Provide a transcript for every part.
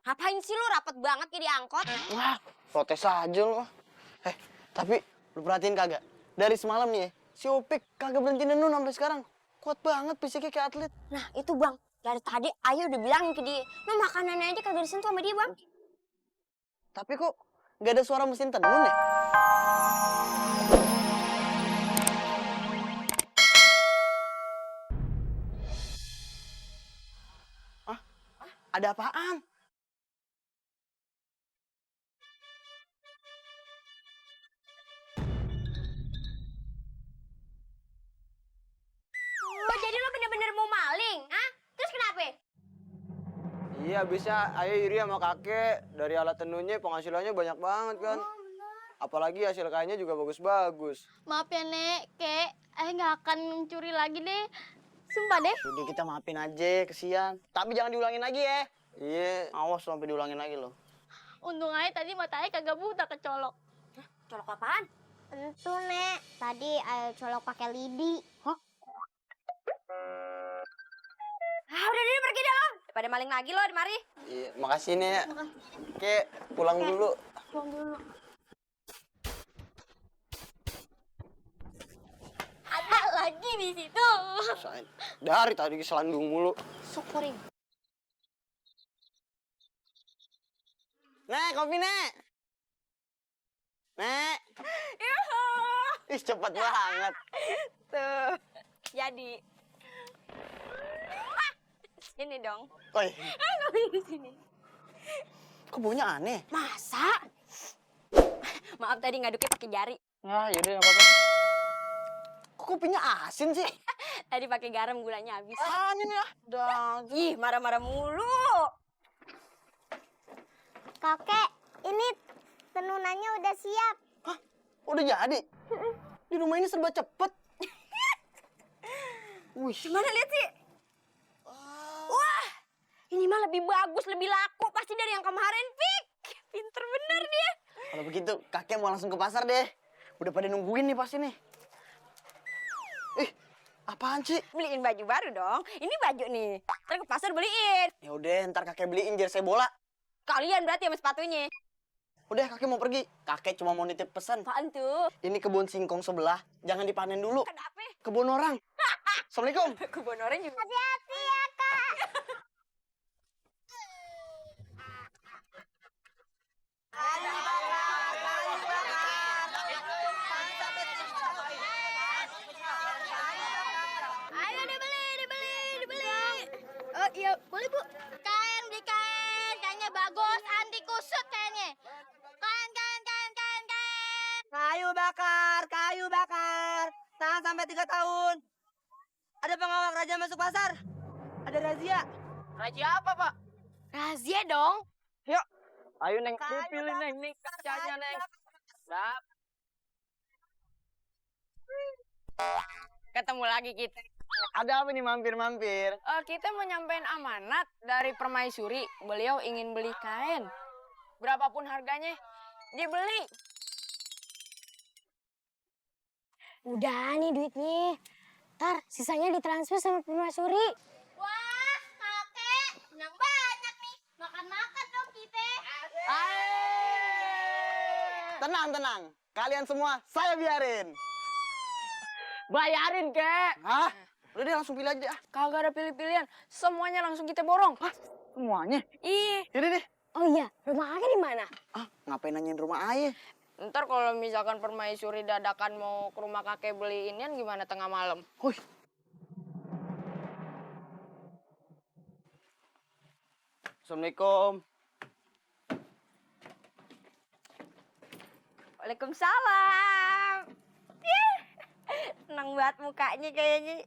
Ngapain sih lu rapet banget kayak di angkot? Wah, protes aja lo. Tapi lu perhatiin kagak? Dari semalam nih ya, si Opik kagak berhenti nenun sampai sekarang. Kuat banget fisiknya kayak atlet. Nah itu bang, dari tadi Ayu udah bilang ke dia, lu makanannya aja kagak disentuh sama dia bang. Tapi kok nggak ada suara mesin tenun ya? Hah? Ada apaan? Oh jadi lu bener-bener mau maling, ah? Terus kenapa? Iya, bisa. Ayah iri sama kakek. Dari alat tenunnya penghasilannya banyak banget kan. Apalagi hasil kainnya juga bagus-bagus. Maaf ya, Nek. Kek, nggak akan mencuri lagi deh. Sumpah deh. Jadi kita maafin aja, kesian. Tapi jangan diulangin lagi ya. Iya, awas sampai diulangin lagi loh. Untung aja tadi mata Ayah kagak buta kecolok. Colok apaan? Tentu, Nek. Tadi Ayu colok pakai lidi. Ah udah deh pergi dah lo. Daripada maling lagi lo di mari. Iya, makasih nih. Kek, pulang dulu. Pulang dulu. Ada lagi di situ. Dari tadi keselandung mulu. Syukurin. Nek, kopi, Nek. Nek. Ih, cepet banget. Tuh. Jadi. Sini dong. Oi, Di sini. kok baunya aneh? Masa? Maaf tadi ngaduknya pakai jari. Nah, yaudah nggak apa-apa. Kok kopinya asin sih? Tadi pakai garam gulanya habis. Aneh ya. Dah. Ih, marah-marah mulu. Kakek, ini tenunannya udah siap. Hah? Udah jadi? Di rumah ini serba cepet. Wih. Gimana lihat sih? Wah, ini mah lebih bagus, lebih laku pasti dari yang kemarin, Fik. Pinter bener dia. Kalau begitu, kakek mau langsung ke pasar deh. Udah pada nungguin nih pasti nih. Ih, apaan sih? Beliin baju baru dong. Ini baju nih. Ntar ke pasar beliin. Ya udah, ntar kakek beliin jersey bola. Kalian berarti sama sepatunya. Udah, kakek mau pergi. Kakek cuma mau nitip pesan. Apaan tuh? Ini kebun singkong sebelah, jangan dipanen dulu. Kenapa? Kebun orang. Assalamualaikum. Kebun orang juga. Hati-hati ya, Kak. Ayo dibeli. Oh iya, boleh Bu. Kain, beli kain. Kayaknya bagus, anti kusut kayaknya. Kain. Kayu bakar. Tahan sampai 3 tahun. Ada pengawal raja masuk pasar. Ada razia. Raja apa, Pak? Razia dong. Yuk. Ayo, Neng. Kayu Pilih, bakar. Neng. Nih, kacanya, Neng. Dah. Ketemu lagi kita. Ada apa nih mampir-mampir? Kita mau nyampein amanat dari permaisuri. Beliau ingin beli kain. Berapapun harganya, dibeli. Udah nih duitnya. Ntar sisanya ditransfer sama permaisuri. Wah, kakek. Menang banyak nih. Makan-makan dong kita. Tenang. Kalian semua, saya biarin. Bayarin, Kek. Hah? Udah deh, langsung pilih aja. Kagak ada pilih-pilihan. Semuanya langsung kita borong. Hah? Semuanya? Ih, Yaudah deh. Oh iya, rumah kakek di mana? Ah, ngapain nanyain rumah ayah? ntar kalau misalkan permaisuri dadakan mau ke rumah kakek beli inian gimana tengah malam? Hui. Assalamualaikum. Waalaikumsalam. Ih, senang banget mukanya kayaknya.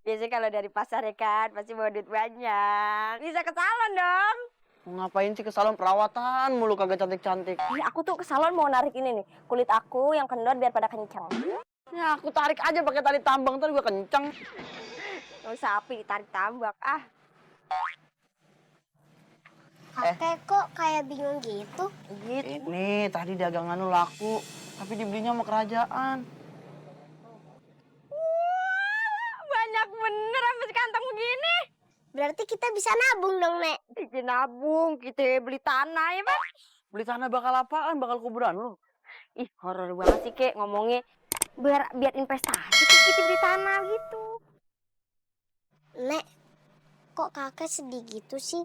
Biasanya kalau dari pasar ya kan, pasti bawa duit banyak. Bisa ke salon dong. Mau ngapain sih ke salon perawatan mulu kagak cantik-cantik? Aku tuh ke salon mau narik ini nih, kulit aku yang kendor biar pada kencang. Ya aku tarik aja pakai tali tambang, ntar juga kencang. Gak usah api ditarik tambak, ah. Kakek kok kayak bingung gitu? Gitu. Ini tadi dagangan lu laku, tapi dibelinya sama kerajaan. Wah, banyak bener sampai sekantong begini. Berarti kita bisa nabung dong, Nek. Bikin nabung, kita beli tanah ya, Bang. Beli tanah bakal apaan? Bakal kuburan lu? Ih, horor banget sih, Kek, ngomongnya. Biar investasi Kek, kita beli tanah gitu. Nek, kok kakek sedih gitu sih?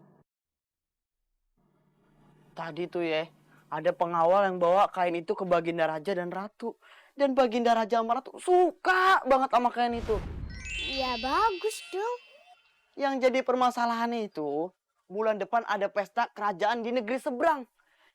Tadi tuh ya, ada pengawal yang bawa kain itu ke Baginda Raja dan Ratu. Dan Baginda Raja sama Ratu suka banget sama kain itu. Ya bagus dong. Yang jadi permasalahannya itu, bulan depan ada pesta kerajaan di negeri seberang.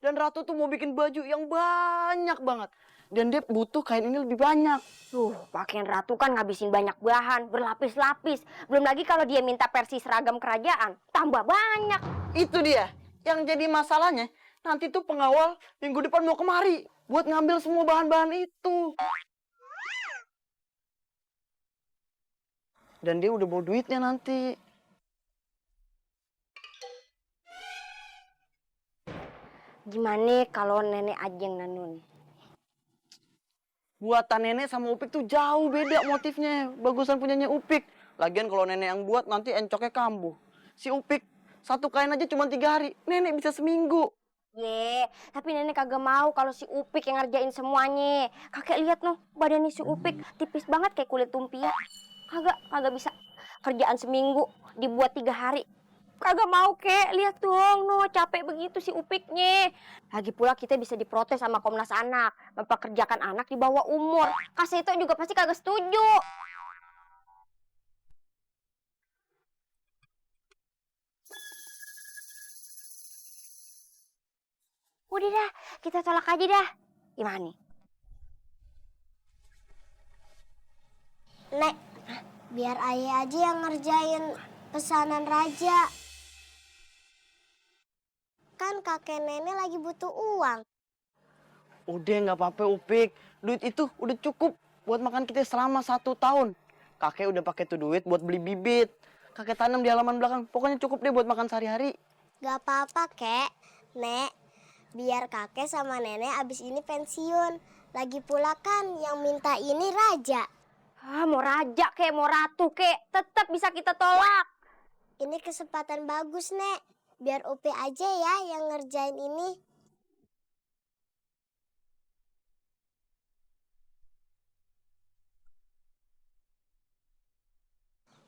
Dan Ratu tuh mau bikin baju yang banyak banget. Dan dia butuh kain ini lebih banyak. Tuh, pakaian Ratu kan ngabisin banyak bahan, berlapis-lapis. Belum lagi kalau dia minta versi seragam kerajaan, tambah banyak. Itu dia. Yang jadi masalahnya, nanti tuh pengawal minggu depan mau kemari buat ngambil semua bahan-bahan itu. Dan dia udah mau duitnya nanti. Gimana kalau nenek aja yang nanun? Buatan nenek sama Upik tuh jauh beda motifnya. Bagusan punyanya Upik. Lagian kalau nenek yang buat nanti encoknya kambuh. Si Upik satu kain aja cuma 3 hari. Nenek bisa seminggu. Ye, tapi nenek kagak mau kalau si Upik yang ngerjain semuanya. Kakek lihat noh, badannya si Upik tipis banget kayak kulit lumpia. Kagak bisa kerjaan seminggu dibuat 3 hari. Kagak mau, Kek. Lihat dong, no, capek begitu si Upiknya. Lagi pula kita bisa diprotes sama Komnas Anak, mempekerjakan anak di bawah umur. Kasih itu juga pasti kagak setuju. Udah dah, kita tolak aja dah. Gimana nih? Nek, biar ayah aja yang ngerjain pesanan raja. Kan kakek nenek lagi butuh uang. Udah nggak apa-apa Upik. Duit itu udah cukup buat makan kita selama 1 tahun. Kakek udah pakai tuh duit buat beli bibit. Kakek tanam di halaman belakang. Pokoknya cukup deh buat makan sehari-hari. Gak apa-apa, Kek. Nek, biar kakek sama nenek abis ini pensiun. Lagi pula kan yang minta ini raja. Ah, mau raja kek, mau ratu kek, tetap bisa kita tolak. Ini kesempatan bagus, Nek. Biar Upi aja ya yang ngerjain ini.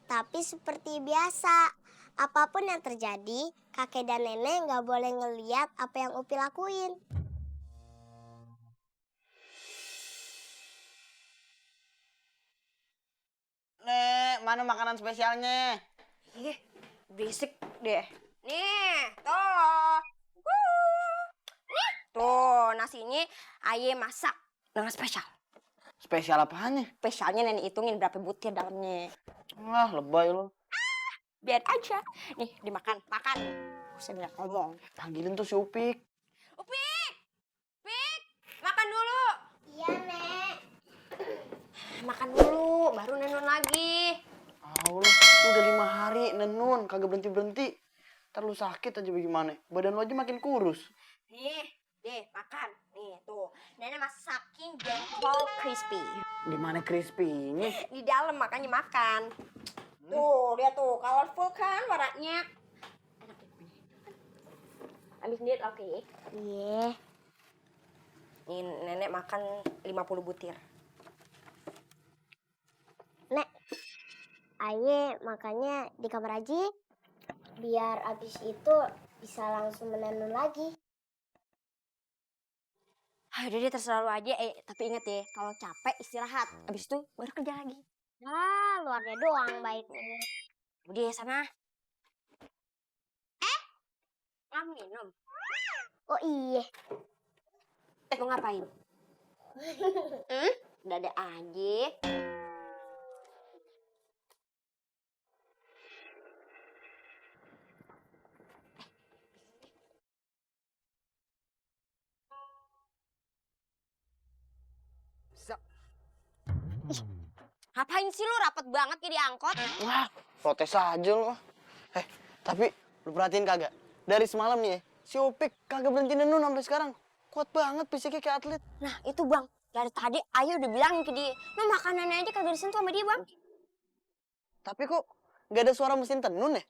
Tapi seperti biasa, apapun yang terjadi, kakek dan nenek nggak boleh ngeliat apa yang Upi lakuin. Nek, mana makanan spesialnya? Ih, berisik deh. Nih, tuh. Nih, tuh nasinya ayah masak dengan spesial. Spesial apanya? Spesialnya nenek hitungin berapa butir dalamnya. Wah, lebay lo. Biar aja. Nih, dimakan, makan. Saya bilang ngomong. Panggilin tuh si Upik. Upik! Upik! Makan dulu. Iya, Nek. Makan dulu, baru nenun lagi. Allah, lu udah 5 hari nenun, kagak berhenti-berhenti. Ntar lu sakit aja bagaimana? Badan lu aja makin kurus. Nih, deh, makan. Nih, tuh. Nenek masakin jengkol crispy. Di mana crispy-nya? Di dalam makanya makan. Tuh, lihat tuh, colorful kan warnanya. Enak ya. Ambil sendiri, oke. Iya. Nih, nenek makan 50 butir. Nek, Aye makanya di kamar aja. Biar abis itu bisa langsung menenun lagi. Ah, udah deh, terserah lu aja. Tapi inget ya, kalau capek istirahat. Abis itu baru kerja lagi. Nah, luarnya doang baiknya. Udah sana. Kamu minum. Oh iya. Mau ngapain? Dada aja. Ngapain sih lu rapet banget kayak diangkot? Wah, protes aja lu. Tapi lu perhatiin kagak? Dari semalam nih ya, si Upik kagak berhenti nenun sampai sekarang. Kuat banget fisiknya kayak atlet. Nah itu bang, dari tadi Ayu udah bilangin ke dia, makanannya aja kagak disentuh sama dia bang. Tapi kok nggak ada suara mesin tenun ya?